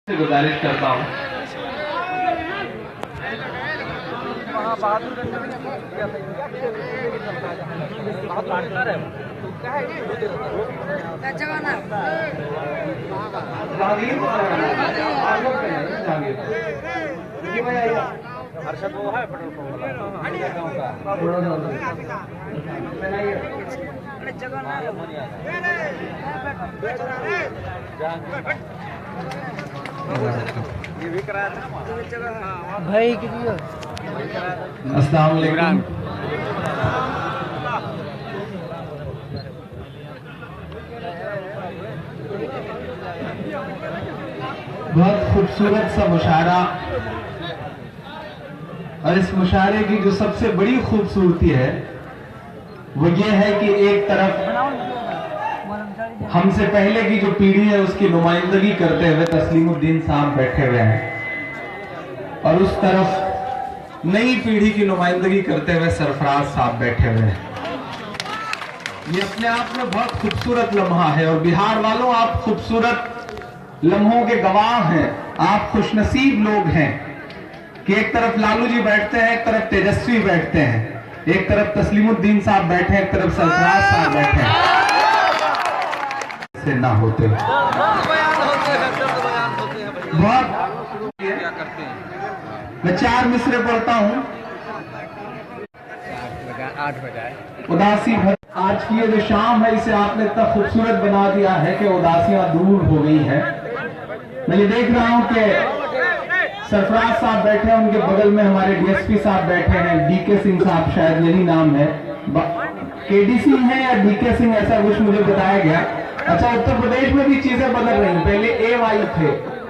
से गुजारिश करता हूँ। हर्षद वो है पेट्रोल ये भी कराया था भाई अस्सलाम वालेकुम। बहुत खूबसूरत सा मुशायरा, और इस मुशायरे की जो सबसे बड़ी खूबसूरती है वो ये है कि एक तरफ हमसे पहले की जो पीढ़ी है उसकी नुमाइंदगी करते हुए तस्लीमुद्दीन साहब बैठे हुए हैं, और उस तरफ नई पीढ़ी की नुमाइंदगी करते हुए सरफराज साहब बैठे हुए हैं। ये अपने आप में बहुत खूबसूरत लम्हा है, और बिहार वालों, आप खूबसूरत लम्हों के गवाह हैं। आप खुशनसीब लोग हैं कि एक तरफ लालू जी बैठते हैं, एक तरफ तेजस्वी बैठते हैं, एक तरफ तस्लीमुद्दीन साहब बैठे हैं, एक तरफ सरफराज साहब बैठे हैं। से ना होते बहुत मैं 4 मिसरे पढ़ता हूँ। 8 बजे उदासी भर आज की ये जो शाम है, इसे आपने इतना खूबसूरत बना दिया है कि उदासियां दूर हो गई हैं। मैं ये देख रहा हूँ कि सरफराज साहब बैठे हैं, उनके बगल में हमारे डीएसपी साहब बैठे हैं, डीके सिंह साहब, शायद यही नाम है, केडी है या डीके सिंह, ऐसा कुछ मुझे बताया गया। अच्छा, उत्तर प्रदेश में भी चीजें बदल रही, पहले AY थे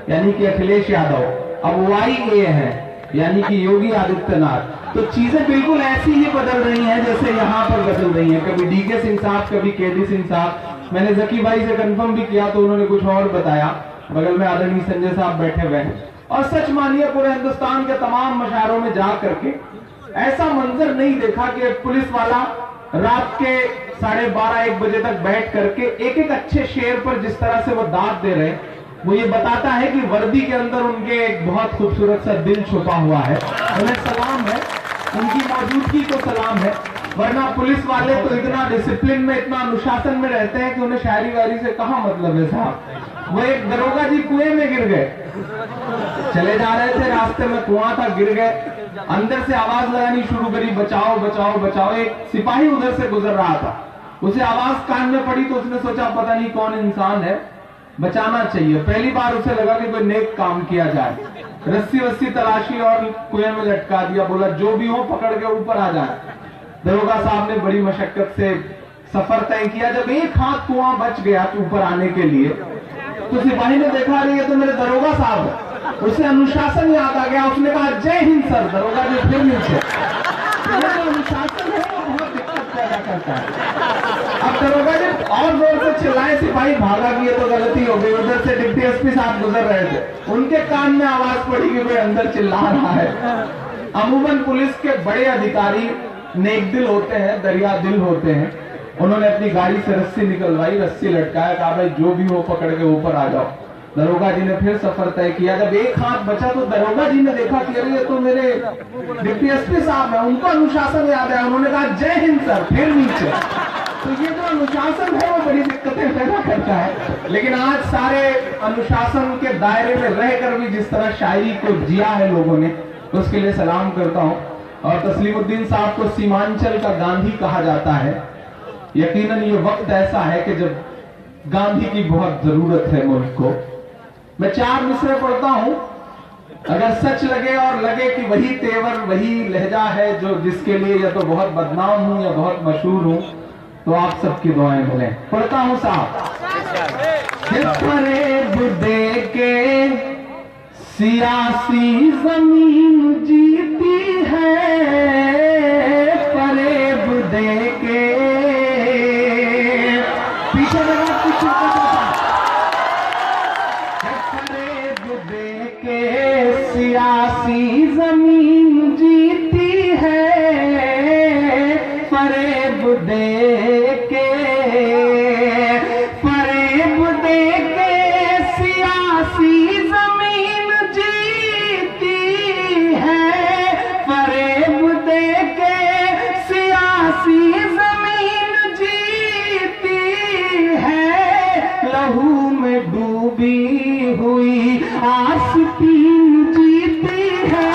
यानी कि अखिलेश यादव, अब YA है यानी कि योगी आदित्यनाथ। तो चीजें बिल्कुल ऐसी ही बदल रही हैं जैसे यहाँ पर बदल रही हैं, कभी डीके सिंह साहब, कभी केडी सिंह साहब। मैंने जकी भाई से कंफर्म भी किया तो उन्होंने कुछ और बताया। बगल में आदरणीय संजय साहब बैठे हुए हैं, और सच मानिए पूरे हिंदुस्तान के तमाम मशारों में जा करके ऐसा मंजर नहीं देखा कि पुलिस वाला रात के 12:30-1 बजे तक बैठ करके एक एक अच्छे शेर पर जिस तरह से वो दाद दे रहे, वो ये बताता है कि वर्दी के अंदर उनके एक बहुत खूबसूरत सा दिल छुपा हुआ है। उन्हें सलाम है, उनकी मौजूदगी को सलाम है। वरना पुलिस वाले तो इतना डिसिप्लिन में, इतना अनुशासन में रहते हैं कि उन्हें शायरी वायरी से कहाँ मतलब है साहब। वो एक दरोगा जी कुएं में गिर गए, चले जा रहे थे, रास्ते में कुआं था, गिर गए, अंदर से आवाज लगानी शुरू करी, बचाओ बचाओ बचाओ। एक सिपाही उधर से गुजर रहा था, उसे आवाज कान में पड़ी तो उसने सोचा पता नहीं कौन इंसान है, बचाना चाहिए। पहली बार उसे लगा कि कोई नेक काम किया जाए, रस्सी वस्सी तलाशी और कुएं में लटका दिया, बोला जो भी हो पकड़ के ऊपर आ जाए। दरोगा साहब ने बड़ी मशक्कत से सफर तय किया। जब एक हाथ कुआं बच गया तो ऊपर आने के लिए, तो सिपाही ने देखा रही है तो मेरे दरोगा साहब है, उसे अनुशासन याद आ गया। उसने कहा जय हिंद सर। दरोगा जी फिर नीचे। तो अनुशासन है वो बहुत दिक्कत पैदा करता है। अब दरोगा जी और जोर से चिल्लाए, सिपाही भागा कि ये तो गलती हो गई। उधर से डिप्टी एसपी साहब गुजर रहे थे, उनके कान में आवाज पड़ी कि कोई अंदर चिल्ला रहा है। अमूमन पुलिस के बड़े अधिकारी नेक दिल होते हैं, दरिया दिल होते हैं। उन्होंने अपनी गाड़ी से रस्सी निकलवाई, रस्सी लटकाया, कहा भाई जो भी हो पकड़ के ऊपर आ जाओ। दरोगा जी ने फिर सफर तय किया। जब एक हाथ बचा तो दरोगा जी ने देखा कि अरे ये तो मेरे डिप्टी एसपी साहब है, उनको अनुशासन याद है। उन्होंने कहा जय हिंद सर, फिर नीचे। तो ये जो अनुशासन है वो बड़ी दिक्कतें पैदा करता है। लेकिन आज सारे अनुशासन के दायरे में रहकर भी जिस तरह शायरी को जिया है लोगों ने, उसके लिए सलाम करता हूँ। और तस्लीमुद्दीन साहब को सीमांचल का गांधी कहा जाता है। यकीनन ये वक्त ऐसा है कि जब गांधी की बहुत जरूरत है मुल्क को। मैं 4 मिसरे पढ़ता हूं। अगर सच लगे और लगे कि वही तेवर, वही लहजा है जो जिसके लिए या तो बहुत बदनाम हूं या बहुत मशहूर हूं, तो आप सबकी दुआएं मिलें। पढ़ता हूं साहब। फरेब दे के सियासी जमीन जीती है, फरेब दे के पीछे लगा कुछ सियासी जमीन जीती है, फरेब दे के सियासी जमीन हुई आस्तीन जीती है,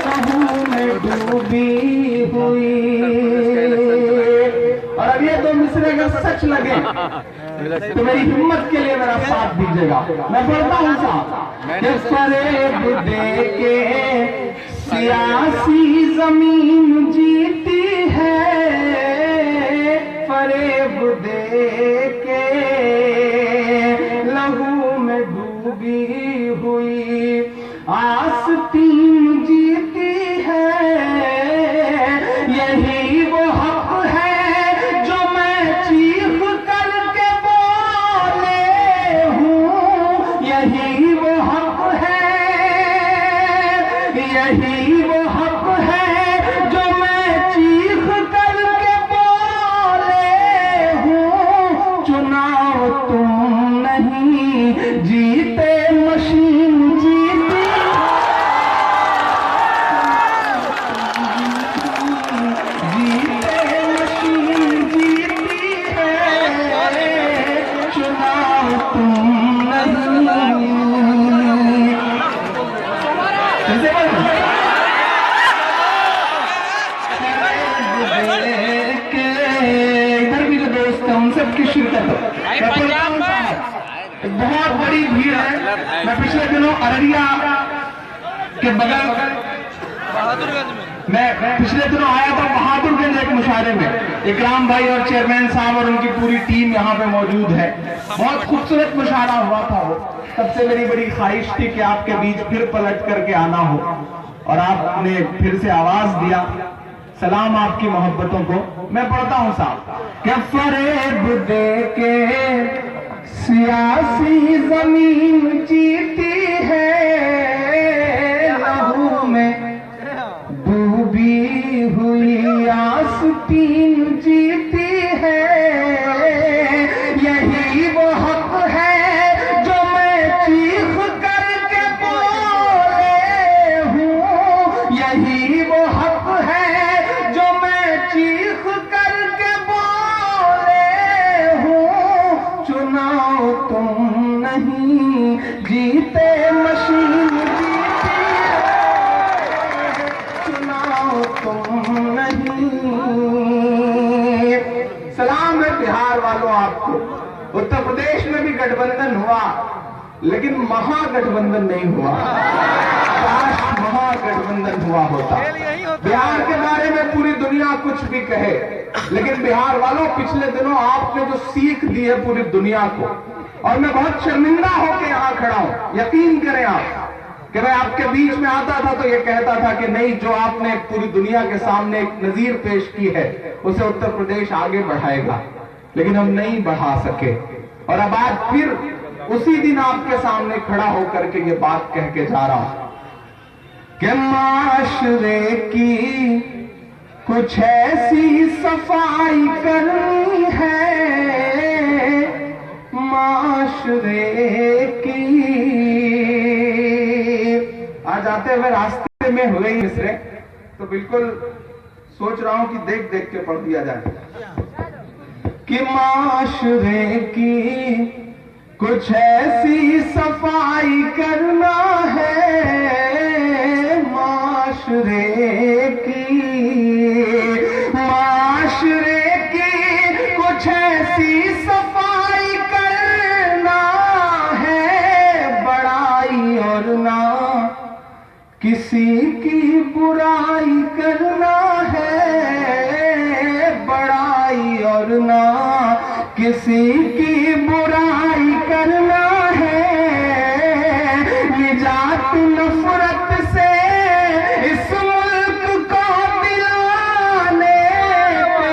लहू में डूबी हुई। और अब ये दो मिसरे अगर सच लगे तो मेरी हिम्मत के लिए मेरा साथ दीजिएगा। मैं पढ़ता हूँ साहब कि फरेब दे के सियासी जमीन जीती है, फरेब दे के लहू में डूबी हुई आस्तीन जीती है। यही वो हक है जो मैं चीख करके बोले हूँ, यही वो हक है, यही वो हक है जो मैं चीख करके बोले हूँ। चुनाव तुम नहीं जीते, मशीन जीती, जीते मशीन जीती है, चुनाव तुम नहीं। इधर भी जो दोस्त है उन सबकी शिरकत बहुत बड़ी भीड़ है। मैं पिछले दिनों अररिया के बगल मैं पिछले दिनों आया था बहादुरगंज एक मुशायरे में। इकराम भाई और चेयरमैन साहब और उनकी पूरी टीम यहाँ पे मौजूद है। बहुत खूबसूरत मुशायरा हुआ था वो। सबसे मेरी बड़ी ख्वाहिश थी कि आपके बीच फिर पलट करके आना हो, और आपने फिर से आवाज दिया। सलाम आपकी मोहब्बतों को। मैं पढ़ता हूँ साहब कि फरेब दे के सियासी जमीन जीती है, लहू में डूबी हुई आस्तीन जीती है। यही वो हक है जो मैं चीख करके बोले हूँ, यही वो हक है जो मैं चीख करके बोले हूँ। चुनाव तुम नहीं जीते, मशीन जीती है, चुनाव तुम नहीं। सलाम है बिहार वालों आपको। उत्तर प्रदेश में भी गठबंधन हुआ, लेकिन महागठबंधन नहीं हुआ। काश महागठबंधन हुआ होता। बिहार के बारे में पूरी दुनिया कुछ भी कहे, लेकिन बिहार वालों पिछले दिनों आपने जो सीख दी है पूरी दुनिया को, और मैं बहुत शर्मिंदा होकर यहां खड़ा हूं। यकीन करें आप कि मैं आपके बीच में आता था तो ये कहता था कि नहीं, जो आपने पूरी दुनिया के सामने एक नजीर पेश की है उसे उत्तर प्रदेश आगे बढ़ाएगा, लेकिन हम नहीं बढ़ा सके। और अब आज फिर उसी दिन आपके सामने खड़ा होकर के ये बात कह के जा रहा हूं कि माशरे की कुछ ऐसी सफाई करनी है, माशरे की। आज आते हुए रास्ते में हुए ही मिसरे, तो बिल्कुल सोच रहा हूं कि देख देख के पढ़ दिया जाए कि माशरे की कुछ ऐसी सफाई करना है, माशरे की, माशरे की कुछ ऐसी सफाई करना है, बड़ाई और ना किसी की बुराई करना है, बड़ाई और ना किसी की बुराई करना है। निजात नफरत से इस मुल्क को दिलाने को,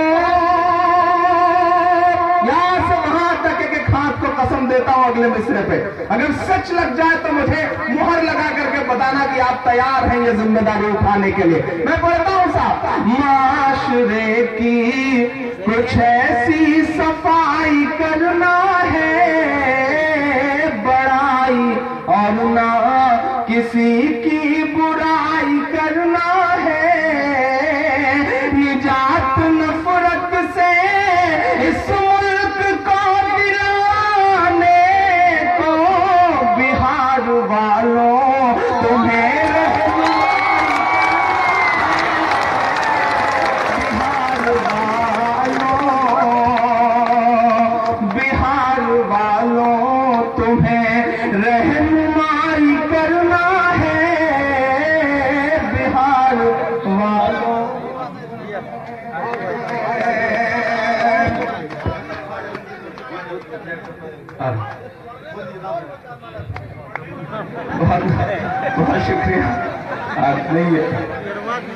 यहां से वहां तक एक खाक को कसम देता हूं अगले मिसरे पे, अगर सच लग जाए तो मुझे मुहर लगा करके बताना कि आप तैयार हैं ये जिम्मेदारी उठाने के लिए। मैं पढ़ता हूं साहब, माशरे की कुछ ऐसी सफाई करना है, बड़ाई और ना किसी की बुराई करना है। निजात नफरत से इस मुल्क को दिलाने को, रहनुमाई करना है बिहार वालों। बहुत बहुत शुक्रिया। नहीं है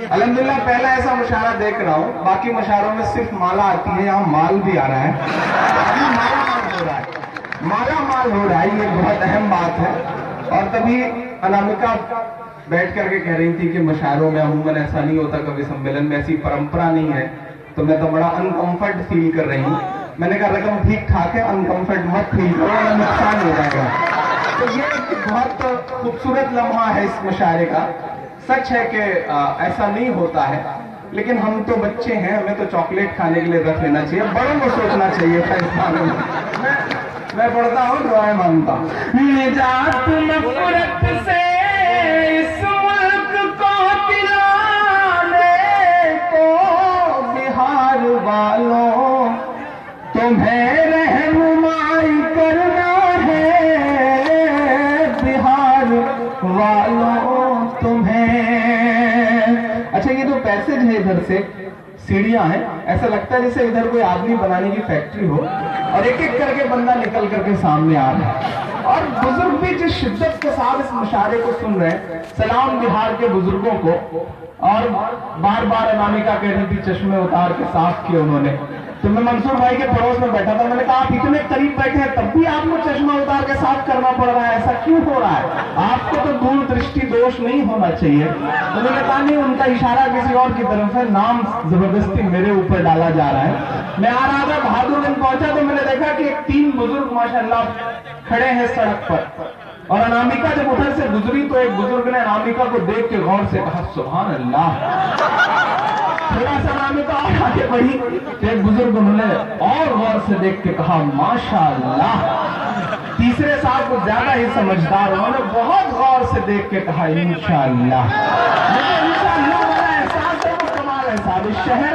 अल्हम्दुलिल्लाह, पहला ऐसा मुशारा देख रहा हूँ। बाकी मुशारों में सिर्फ माला आती है, यहाँ माल भी आ रहा है। माला माल हो रहा है, माला माल हो रहा है, ये बहुत अहम बात है। और तभी अनामिका बैठ करके कह रही थी कि मुशायरों में अमूमन ऐसा नहीं होता, कभी सम्मेलन में ऐसी परंपरा नहीं है, तो मैं तो बड़ा अनकंफर्ट फील कर रही हूँ। मैंने कहा रकम ठीक ठाक है, अनकंफर्ट मत फील करो वरना नुकसान हो जाएगा। तो ये बहुत खूबसूरत लम्हा है इस मुशायरे का। सच है कि ऐसा नहीं होता है, लेकिन हम तो बच्चे हैं, हमें तो चॉकलेट खाने के लिए रख लेना चाहिए, बड़ों को सोचना चाहिए फैसला में। मैं पढ़ता हूँ, दुआएं मांगता हूँ। निजात नफरत से इस मुल्क को दिलाने को बिहार वालों, तुम्हें रहनुमाई करना है बिहार वालों तुम्हें। अच्छा, ये जो पैसेज है इधर से सीढ़ियां हैं, ऐसा लगता है जैसे इधर कोई आदमी बनाने की फैक्ट्री हो और एक एक करके बंदा निकल करके सामने आ रहा है। और बुजुर्ग भी जिस शिद्दत के साथ इस मुशायरे को सुन रहे हैं, सलाम बिहार के बुजुर्गों को। और बार बार अनामिका कह रही थी चश्मे उतार के साफ किए उन्होंने। तो मैं मंसूर भाई के पड़ोस में बैठा था, मैंने कहा आप इतने करीब बैठे हैं तब भी आपको चश्मा उतार के साफ करना पड़ रहा है, ऐसा क्यों हो रहा है? आपको तो दूर दृष्टि दोष नहीं होना चाहिए। तो मैंने कहा नहीं, उनका इशारा किसी और की तरफ है, नाम जबरदस्ती मेरे ऊपर डाला जा रहा है। मैं आ रहा था, बहादुरगंज पहुंचा तो मैंने देखा कि 3 बुजुर्ग माशाल्लाह खड़े हैं सड़क पर। और अनामिका जब उधर से गुजरी तो एक बुजुर्ग ने अनामिका को देख के गौर से कहा सुभान अल्लाह। थोड़ा सा अनामिका और आगे बढ़ी तो एक बुजुर्ग उन्होंने और गौर से देख के कहा माशाअल्लाह। तीसरे साहब को ज्यादा ही समझदार, उन्होंने बहुत गौर से देख के कहा इंशाअल्लाह। इंशाअल्लाह वाला एहसास है वो कमाल है साहब। इस शहर